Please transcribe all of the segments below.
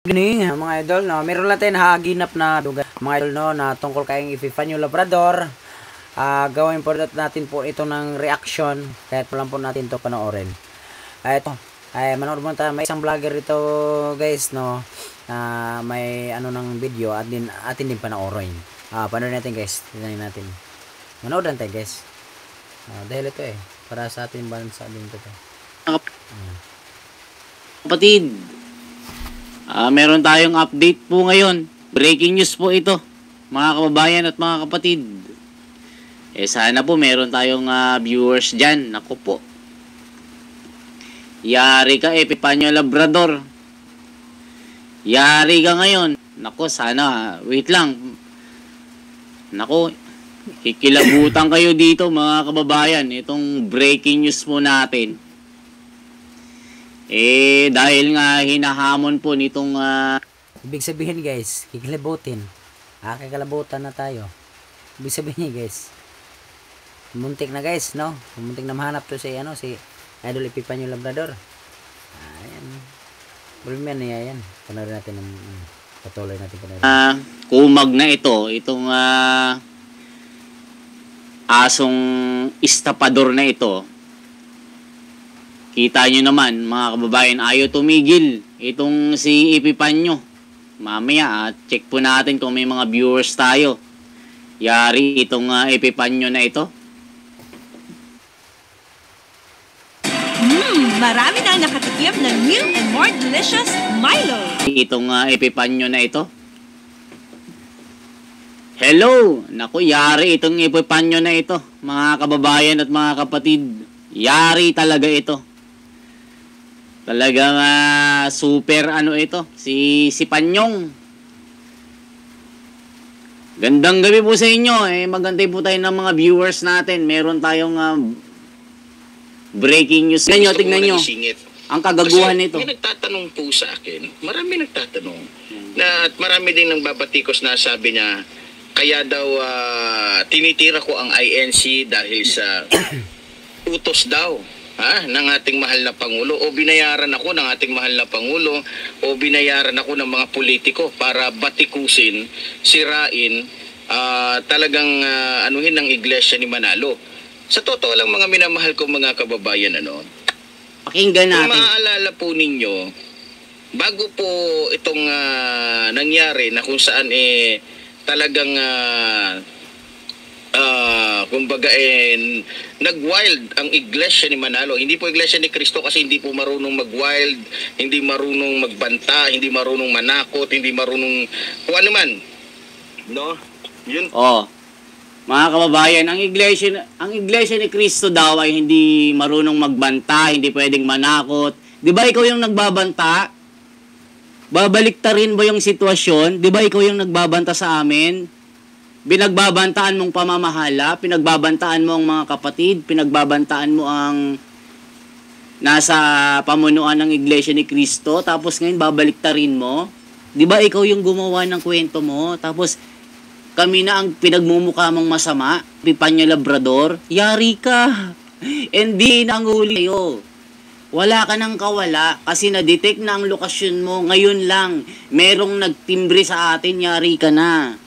Gini mga idol no, meron lang tayong haginap na lugar mga idol no na tungkol kay Epifanio Labrador. Gawin po natin po ito ng reaction kahit pa lang po natin to panoorin. Ito ay manood mo tayo, may isang vlogger ito guys no na may ano ng video at atin din panoorin. Panoorin natin guys, tingnan natin. Manood lang tayo guys. Dahil ito para sa ating bansa din to. Kapatid, meron tayong update po ngayon. Breaking news po ito, mga kababayan at mga kapatid. Sana po meron tayong viewers dyan. Naku po. Yari ka, Epifanio Labrador. Yari ka ngayon. Naku, sana. Wait lang. Naku, kikilabutan kayo dito, mga kababayan. Itong breaking news po natin. Dahil nga hinahamon po nitong ibig sabihin guys, kikilabutin. Kikalabutan na tayo. Ibig sabihin guys, muntik na guys, no? Muntik na mahanap to si Idol Epifanio Labrador. Ayan. Problema niya yan. Panoorin natin ng patuloy natin panoorin. Kumag na itong asong istapador na ito. Kita nyo naman, mga kababayan, ayaw tumigil itong si Epifanio. Mamaya, check po natin kung may mga viewers tayo. Yari itong Epifanio na ito. Marami na nakatikim ng new and more delicious Milo. Itong Epifanio na ito. Hello! Naku, yari itong Epifanio na ito, mga kababayan at mga kapatid. Yari talaga ito. Talagang super ito, si Panyong. Gandang gabi po sa inyo. Magantay po tayo ng mga viewers natin. Meron tayong breaking news. Tignan nyo. Ang kagaguhan nito. May nagtatanong po sa akin. Marami nagtatanong. At marami din nang babatikos na sabi niya, kaya daw tinitira ko ang INC dahil sa utos daw ng ating mahal na Pangulo, o binayaran ako ng ating mahal na Pangulo, o binayaran ako ng mga politiko para batikusin, sirain, talagang anuhin ng iglesia ni Manalo. Sa totoo lang, mga minamahal ko mga kababayan, pakinggan natin. Kung maaalala po ninyo, bago po itong nangyari na kung saan talagang kumbaga nag-wild ang iglesia ni Manalo. Hindi po iglesia ni Cristo kasi hindi po marunong mag-wild, hindi marunong magbanta, hindi marunong manakot, hindi marunong kung ano man. No? Yun. Mga kababayan, ang iglesia ni Cristo daw ay hindi marunong magbanta, hindi pwedeng manakot. 'Di ba ikaw yung nagbabanta? Babaliktarin ba yung sitwasyon? 'Di ba ikaw yung nagbabanta sa amin? Pinagbabantaan mong pamamahala, pinagbabantaan mo ang mga kapatid, pinagbabantaan mo ang nasa pamunuan ng Iglesia ni Cristo, tapos ngayon babaliktarin mo. 'Di ba ikaw yung gumawa ng kwento mo? Tapos kami na ang pinagmumukha mong masama, Epifanio Labrador. Yari ka. Hindi na ang huli kayo. Wala ka nang kawala kasi na-detect na ang lokasyon mo. Ngayon lang, merong nagtimbre sa atin, yari ka na.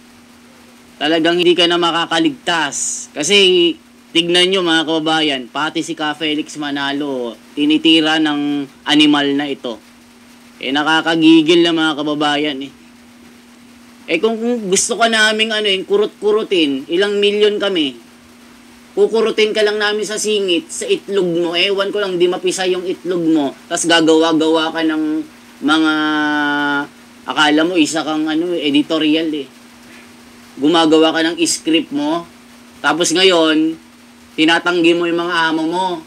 Talagang hindi ka na makakaligtas. Kasi, tignan nyo mga kababayan, pati si Ka Felix Manalo, tinitira ng animal na ito. Nakakagigil na mga kababayan kung gusto ka naming kurut-kurutin, ilang milyon kami, kukurutin ka lang namin sa singit, sa itlog mo, ewan ko lang, di mapisa yung itlog mo, tas gagawa-gawa ka ng mga, akala mo, isa kang editorial gumagawa ka ng script mo, tapos ngayon, tinatanggi mo yung mga amo mo.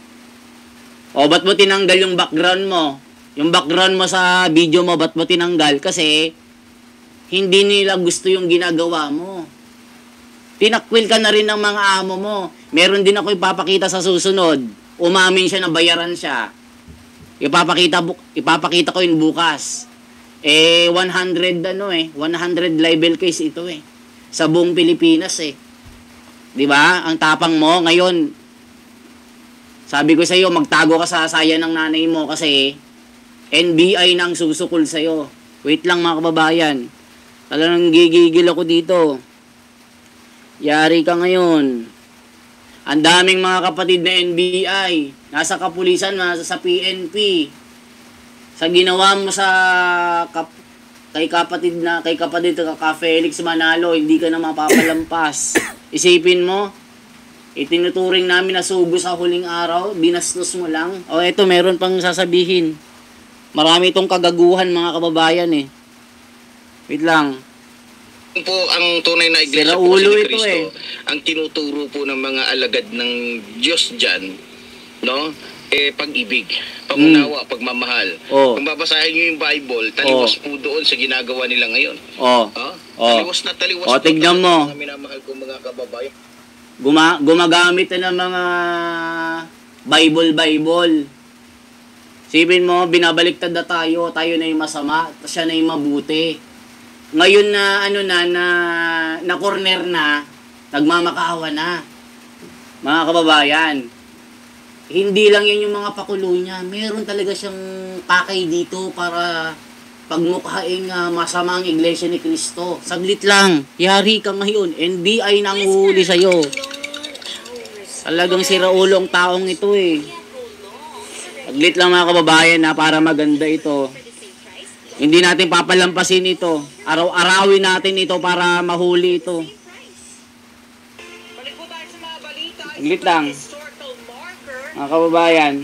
Ba't mo tinanggal yung background mo? Yung background mo sa video mo, ba't mo tinanggal? Kasi, hindi nila gusto yung ginagawa mo. Tinakwil ka na rin ng mga amo mo. Meron din ako ipapakita sa susunod. Umamin siya na bayaran siya. Ipapakita ko yun bukas. 100 100 libel case ito sa buong Pilipinas 'Di ba? Ang tapang mo ngayon. Sabi ko sa iyo, magtago ka sa saya ng nanay mo kasi NBI nang susukol sa'yo. Wait lang mga kababayan. Talagang gigigil ako dito. Yari ka ngayon. Ang daming mga kapatid na NBI. Nasa kapulisan, nasa sa PNP. Sa ginawa mo sa kay kapatid ka Felix Manalo, hindi ka na mapapalampas. Isipin mo, itinuturing namin na sugo sa huling araw, binastos mo lang. O eto, meron pang sasabihin. Marami itong kagaguhan mga kababayan eh. Wait lang. Po ang tunay na iglesia Sira po ulo ni ito Cristo, ang tinuturo po ng mga alagad ng Diyos dyan, no? Pag-ibig, pangunawa, pagmamahal. Oh. Kung babasahin niyo yung Bible, taliwas po doon sa ginagawa nila ngayon. Oh. Taliwas na taliwas Oh, po tignan talaga, mo. mga minamahal kong mga kababayan. Gumagamit na ng mga Bible. Sipin mo, binabaliktad na tayo na yung masama, siya na yung mabuti. Ngayon na na corner na, nagmamakaawa na. Mga kababayan, hindi lang yan yung mga pakulo niya. Meron talaga siyang pakay dito para pagmukhaing masama ang iglesia ni Cristo. Saglit lang, yari ka ngayon. NBI na ang uhuli sa'yo. Talagang siraulo ang taong ito eh. Saglit lang mga kababayan para maganda ito. Hindi natin papalampasin ito. Araw-arawin natin ito para mahuli ito. Saglit lang. Mga kababayan.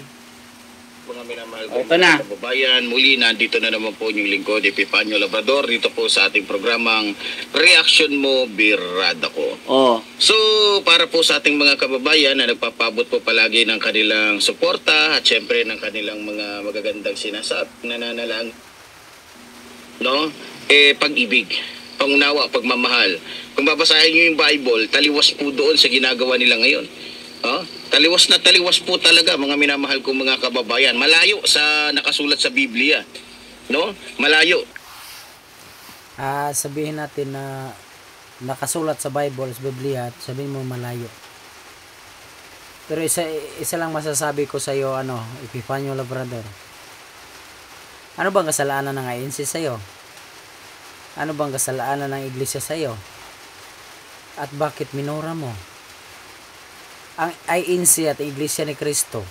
Mga minamahal Oh, kong ito na. mga kababayan, muli nandito na naman po yung lingkod, Epifanio Labrador, dito po sa ating programang Reaction Mo, Birada Ko. Oh. So, para po sa ating mga kababayan na nagpapabot po palagi ng kanilang suporta at syempre ng kanilang mga magagandang sinasab, nananalang, no? Pag-ibig, pangunawa, pagmamahal. Kung babasahin niyo yung Bible, taliwas po doon sa ginagawa nila ngayon. Taliwas na taliwas po talaga, mga minamahal kong mga kababayan. Malayo sa nakasulat sa Biblia, no? Malayo. Sabihin natin na nakasulat sa Bible, sa Biblia, sabihin mo malayo. Pero isa lang masasabi ko sa iyo, Epifanio Labrador. Ano bang kasalanan ng INC sa iyo? Ano bang kasalanan ng iglesia sa iyo? At bakit minura mo ang INC at Iglesia ni Cristo?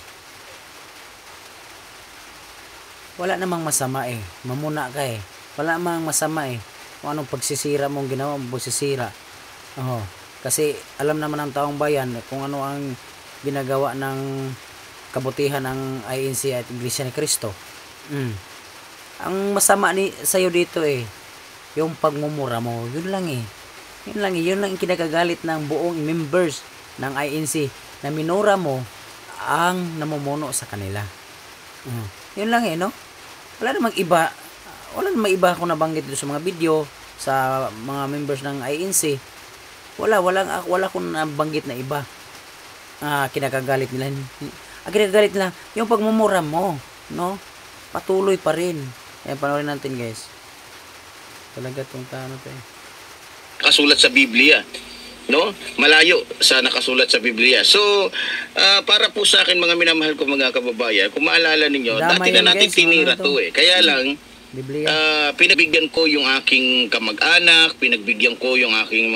Wala namang masama eh. Mamuna ka eh. Wala namang masama eh. Kung anong pagsisira mong ginawa mo, pagsisira. Kasi alam naman ng taong bayan kung ano ang ginagawa ng kabutihan ng INC at Iglesia ni Cristo. Ang masama sa'yo dito eh, yung pagmumura mo, yun lang eh. Yun lang yung kinagagalit ng buong members ng INC na minura mo ang namumuno sa kanila. Yun lang eh, no? Wala namang iba akong nabanggit dito sa mga video sa mga members ng INC. Wala akong nabanggit na iba. Kinagagalit nila. Ang kinagagalit nila yung pagmumura mo, no? Patuloy pa rin. Ayan, panoorin natin guys. Talaga itong to eh. Nakasulat sa Biblia, no? Malayo sa nakasulat sa Biblia. So, para po sa akin mga minamahal ko mga kababayan, kung maalala ninyo, dati na natin tinira to eh. Kaya lang, Biblia. pinagbigyan ko yung aking kamag-anak, pinagbigyan ko yung aking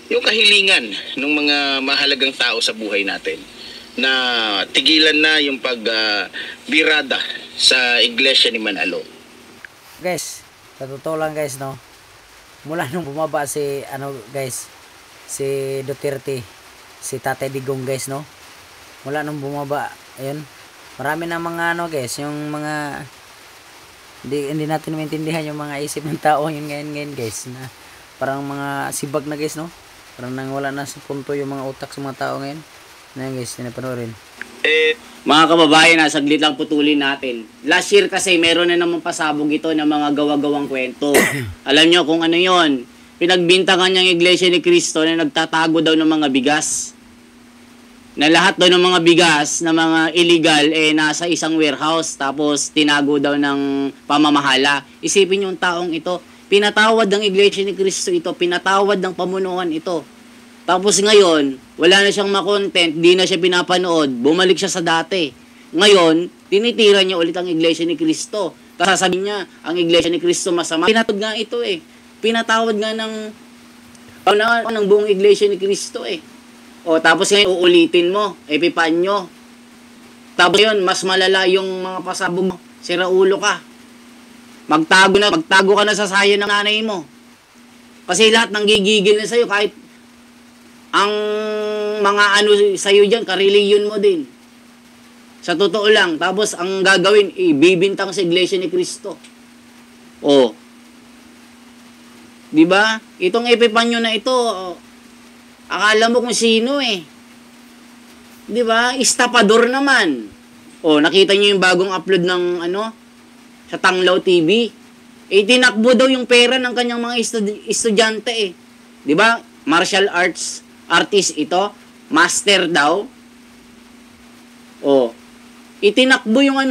yung kahilingan ng mga mahalagang tao sa buhay natin na tigilan na yung pagbirada sa iglesia ni Manalo. Guys, sa totoo lang guys, no? Mula nung bumaba si Duterte, si Tatay Digong guys, no? Mula nung bumaba, ayun, marami na mga guys, yung mga hindi natin maintindihan yung mga isip ng tao yun ngayon guys, na parang mga sibag na guys, no? Parang nang wala na sa punto yung mga utak sa mga tao ngayon. Na guys, pinapanoorin. Mga kababayan, saglit lang putulin natin. Last year kasi meron na namang pasabog ito ng mga gawa-gawang kwento. Alam nyo kung ano yon? Pinagbintangan niyang iglesia ni Cristo na nagtatago daw ng mga bigas. Na lahat daw ng mga bigas na mga illegal nasa isang warehouse tapos tinago daw ng pamamahala. Isipin nyo yung taong ito. Pinatawad ng iglesia ni Cristo ito. Pinatawad ng pamunuan ito. Tapos ngayon, wala na siyang ma-content, di na siya pinapanood, bumalik siya sa dati. Ngayon, tinitira niya ulit ang iglesia ni Cristo. Tapos sasabihin niya, ang Iglesia ni Cristo masama. Pinatawad nga ito eh. Pinatawad nga ng buong Iglesia ni Cristo eh. O, tapos ngayon, uulitin mo, Epifanio. Tapos yun, mas malala yung mga pasabog mo. Sira ulo ka. Magtago ka na sa sayo ng nanay mo. Kasi lahat nang gigigil na sa'yo, kahit ang mga ano sa'yo dyan, kareliyon mo din. Sa totoo lang. Tapos ang gagawin, ibibintang sa Iglesia ni Cristo. O. Diba? Itong Epifanio na ito, akala mo kung sino eh. Diba? Estapador naman. O, nakita niyo yung bagong upload ng sa Tanglaw TV. Tinakbo daw yung pera ng kanyang mga estudyante eh. 'Di ba? Martial arts artist ito, master daw. Oh. Itinakbo yung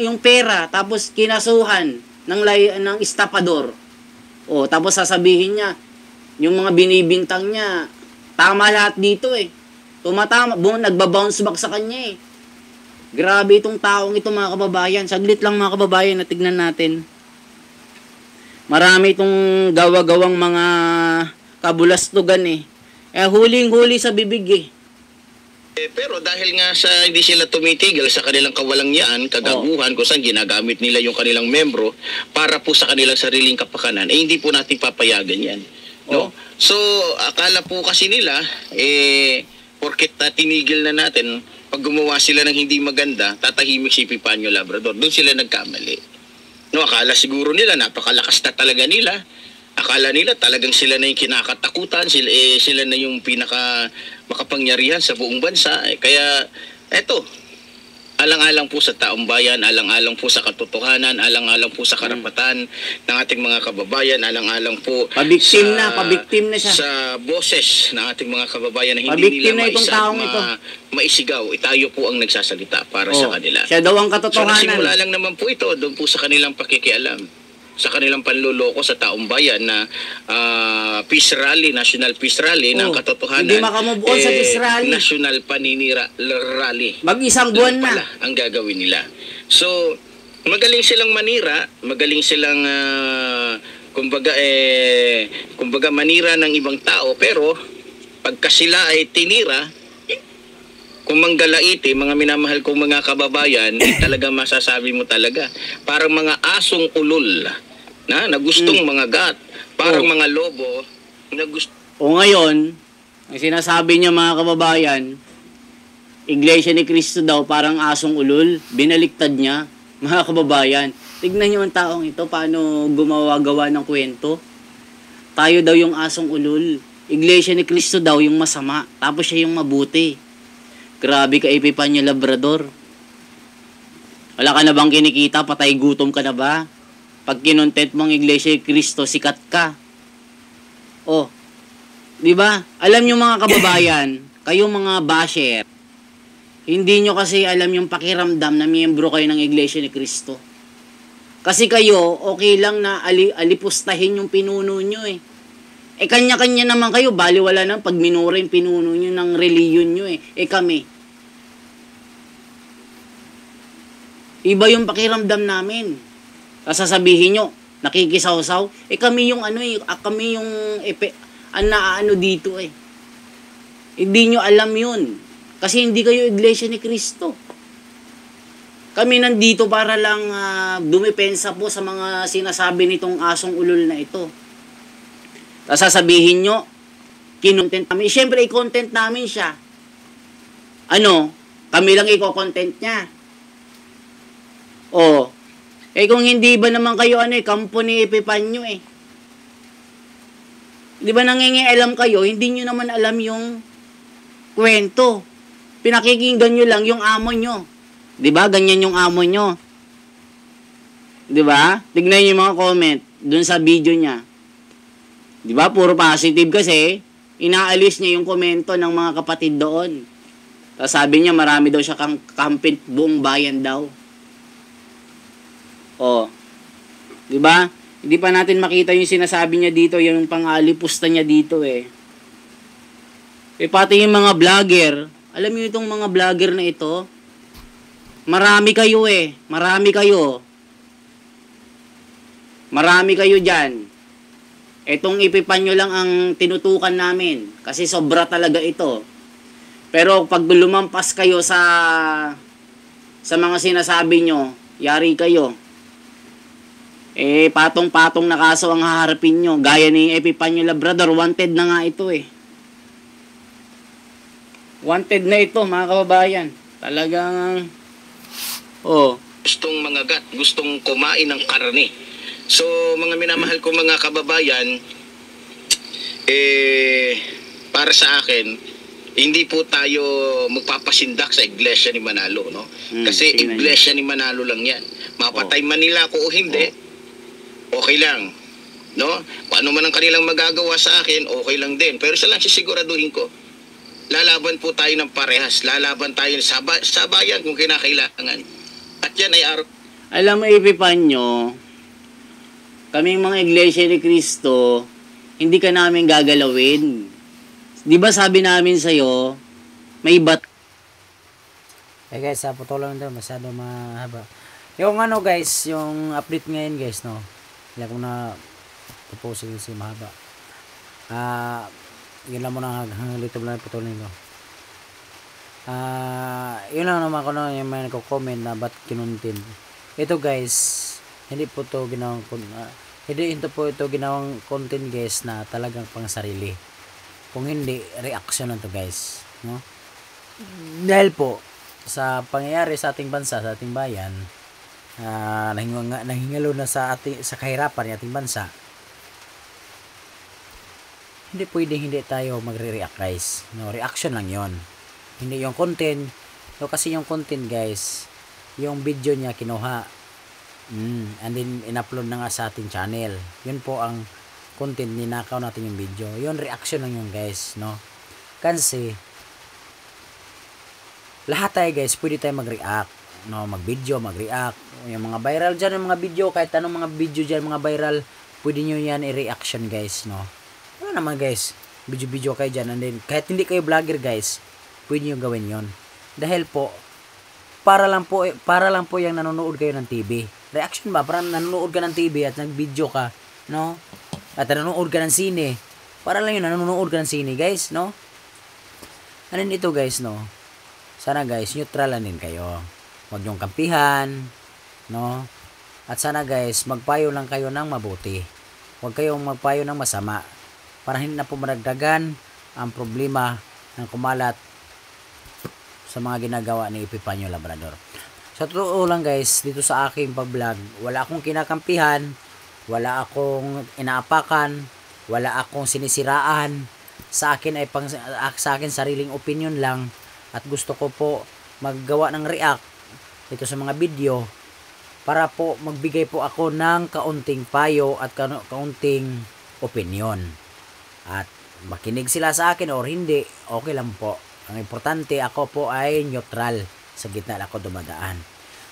yung pera tapos kinasuhan ng estapador. Oh, tapos sasabihin niya yung mga binibintang niya, tama lahat dito eh. Tumatama, nagba-bounce back sa kanya eh. Grabe itong taong ito mga kababayan. Saglit lang mga kababayan na tignan natin. Marami itong gawa-gawang mga kabulastugan eh. Huling-huli sa bibig eh. Pero dahil nga sa hindi sila tumitigil sa kanilang kawalangyaan, kagaguhan, kung saan ginagamit nila yung kanilang membro para po sa kanilang sariling kapakanan, hindi po natin papayagan yan. No? So, akala po kasi nila, porket tinigil na natin, pag gumawa sila ng hindi maganda, tatahimik si Epifanio Labrador. Doon sila nagkamali. No, akala siguro nila, napakalakas na talaga nila. Akala nila talagang sila na yung kinakatakutan, sila na yung pinaka makapangyarihan sa buong bansa. Kaya, eto, alang-alang po sa taong bayan, alang-alang po sa katotohanan, alang-alang po sa karapatan ng ating mga kababayan, alang-alang po pabiktim na siya. Sa boses ng ating mga kababayan na hindi pabiktim nila maisigaw. Tayo po ang nagsasalita para sa kanila. Siya daw ang So katotohanan. nagsimula lang naman po ito doon po sa kanilang pakikialam, sa kanilang panluloko sa taong bayan na peace rally, national peace rally ng katotohanan. Hindi makamove on sa peace rally. National paninira rally. Mag-isang buwan na. Pala ang gagawin nila. So, magaling silang manira, magaling silang kumbaga manira ng ibang tao, pero pagka sila ay tinira, kung manggalaiti, mga minamahal kong mga kababayan, talaga masasabi mo talaga, parang mga asong ulol na gustong mga gat, parang mga lobo na gusto. O ngayon, ang sinasabi niya mga kababayan, Iglesia ni Cristo daw parang asong ulol, binaliktad niya, mga kababayan. Tignan niyo ang taong ito, paano gumawa-gawa ng kwento. Tayo daw yung asong ulol, Iglesia ni Cristo daw yung masama, tapos siya yung mabuti. Grabe ka, Epifanio Labrador. Wala ka na bang kinikita? Patay gutom ka na ba? Pag kinontent mong Iglesia ni Cristo, sikat ka. Oh, di ba? Alam nyo mga kababayan, kayong mga basher, hindi nyo kasi alam yung pakiramdam na miyembro kayo ng Iglesia ni Cristo. Kasi kayo, okay lang na alipustahin yung pinuno nyo eh. Kanya-kanya naman kayo, baliwala na pag minura yung pinuno nyo ng reliyon nyo eh. Kami. Iba yung pakiramdam namin. Sasabihin nyo, nakikisaw-saw. Kami yung kami yung naano dito eh. Hindi nyo alam yun. Kasi hindi kayo Iglesia ni Cristo. Kami nandito para lang dumepensa po sa mga sinasabi nitong asong ulol na ito. Tapos sasabihin nyo, kinontent namin. Siyempre, i-content namin siya. Kami lang i-content niya. Kung hindi ba naman kayo, kampo ni Epifanio eh. Di ba nangingialam kayo, hindi nyo naman alam yung kwento. Pinakikinggan nyo lang yung amo nyo. Di ba? Ganyan yung amo nyo. Di ba? Tignan nyo yung mga comment dun sa video niya. Di ba? Puro positive kasi inaalis niya yung komento ng mga kapatid doon. Tapos sabi niya marami daw siya kampit buong bayan daw. Di ba? Hindi pa natin makita yung sinasabi niya dito, yung pang-alipusta niya dito eh. Pati yung mga vlogger, alam niyo itong mga vlogger na ito, marami kayo eh. Marami kayo. Marami kayo dyan. Itong Epifanio lang ang tinutukan namin. Kasi sobra talaga ito. Pero pag lumampas kayo sa mga sinasabi nyo, yari kayo. Patong-patong na kaso ang haharapin nyo. Gaya ni Epifanio Labrador, wanted na nga ito eh. Wanted na ito, mga kababayan. Talagang, Gustong mangagat, gustong kumain ng karne. So, mga minamahal ko mga kababayan, para sa akin, hindi po tayo magpapasindak sa iglesia ni Manalo, no? Kasi tingnan iglesia ni Manalo lang yan. Mapatay man nila ako o hindi, okay lang. No? Paano man ang kanilang magagawa sa akin, okay lang din. Pero isa lang sisiguraduhin ko, lalaban po tayo ng parehas. Lalaban tayo sa bayan kung kinakailangan. At yan ay araw. alam mo, Epifanio, kaming mga iglesia ni Cristo, hindi ka namin gagalawin. Di ba sabi namin sa'yo, may Guys, putulan lang masyado mahaba. Yung ano guys, yung update ngayon guys, no. Hindi ko na tapusin si mahaba. Yun lang muna hanggang dito lang putulin ko. Yun lang naman ko na yung may nagko-comment na ba't kinuntin. Ito guys, hindi po to ginawang content guys na talagang pang sarili. Kung hindi, reaction lang to guys, no? Dahil po sa pangyayari sa ating bansa, sa ating bayan, nahingalo na sa kahirapan ng ating bansa. Hindi pwedeng hindi tayo magre-react guys, no? Reaction lang yon, hindi yung content. No, kasi yung content guys, yung video niya kinuha, and then in-upload na nga sa ating channel. Yun po ang content, ninakaw natin yung video. Yun, reaction lang yun guys, no? Kasi lahat tayo guys, pwede tayo mag-react, no? Mag-video, mag-react. Yung mga viral dyan, yung mga video, kahit anong mga video dyan, mga viral, pwede nyo yan i-reaction guys, no? Ano naman guys, video kayo dyan, and then kahit hindi kayo vlogger guys, pwede nyo gawin yon. Dahil po, para lang po yung nanonood kayo ng TV. Reaction ba? Parang nanonood ka ng TV at nag-video ka, no? At nanonood ka ng sine. Para lang yun, nanonood ka ng sine guys, no? Ano ito guys, no? Sana guys, neutral lang din kayo. Huwag nyong kampihan, no? At sana guys, magpayo lang kayo ng mabuti. Huwag kayong magpayo ng masama. Para hindi na po maragdagan ang problema ng kumalat sa mga ginagawa ni Epifanio Labrador. Sa totoo lang guys, dito sa aking pag-vlog, wala akong kinakampihan, wala akong inaapakan, wala akong sinisiraan. Sa akin sariling opinion lang, at gusto ko po maggawa ng react dito sa mga video para po magbigay po ako ng kaunting payo at kaunting opinion. At makinig sila sa akin or hindi, okay lang po. Ang importante, ako po ay neutral. Sa gitna ako dumadaan.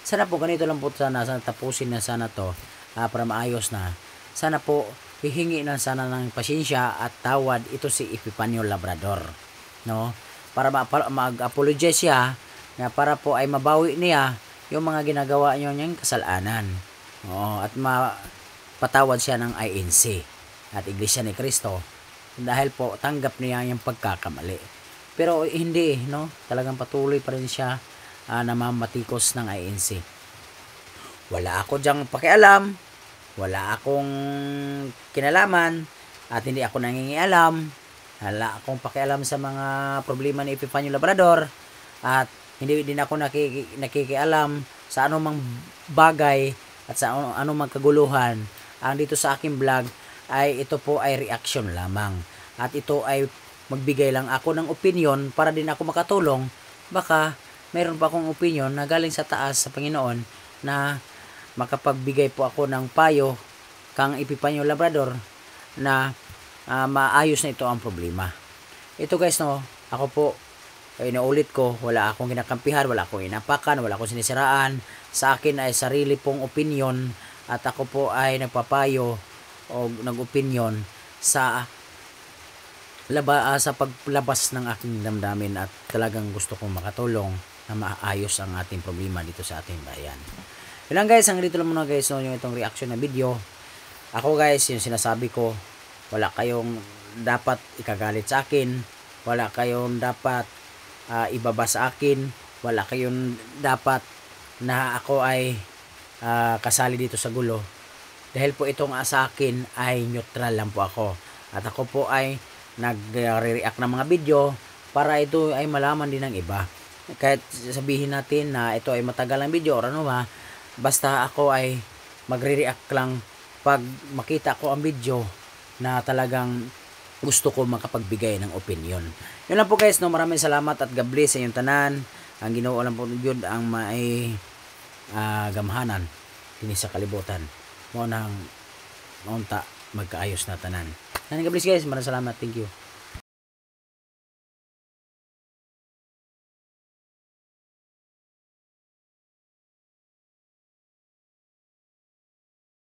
Sana po ganito lang po sana tapusin na sana to para maayos na. Sana po hihingi na sana ng pasensya at tawad ito si Epifanio Labrador, no? Para mag-apologize siya na para po ay mabawi niya yung mga ginagawa niyo niyang kasalanan. At mapatawad siya ng INC at Iglesia ni Cristo dahil po tanggap niya yung pagkakamali. Pero hindi, no? Talagang patuloy pa rin siya namamatikos ng INC. Wala ako diyang pakialam, wala akong kinalaman, at hindi ako nangingialam. Wala akong pakialam sa mga problema ni Epifanio Labrador, at hindi din ako nakikialam sa anumang bagay at sa anumang kaguluhan. Ang dito sa aking vlog ay ito po ay reaction lamang, at ito ay magbigay lang ako ng opinion para din ako makatulong. Baka mayroon pa akong opinion na galing sa taas sa Panginoon na makapagbigay po ako ng payo kang Epifanio Labrador na maayos na ito ang problema. Ito guys, no, ako po, inuulit ko, wala akong kinakampihan, wala akong inapakan, wala akong sinisiraan. Sa akin ay sarili pong opinion, at ako po ay nagpapayo o nag-opinion sa paglabas ng aking damdamin, at talagang gusto kong makatulong na maayos ang ating problema dito sa ating bayan. Yun lang guys, hanggang dito lang muna guys, no, yung itong reaction na video. Ako guys, yung sinasabi ko, wala kayong dapat ikagalit sa akin, wala kayong dapat ibaba sa akin, wala kayong dapat na ako ay kasali dito sa gulo. Dahil po itong sa akin ay neutral lang po ako. At ako po ay nagre-react ng mga video para ito ay malaman din ng iba. Kahit sabihin natin na ito ay matagal ang video or ano ba, basta ako ay magre-react lang pag makita ko ang video na talagang gusto ko makapagbigay ng opinion. Yun lang po guys, no? Maraming salamat at God bless sa inyong tanan. Ang Ginoo lang po yun ang may gamhanan din sa kalibutan. Mo nang maunta magkaayos na tanan. God bless guys, maraming salamat. Thank you.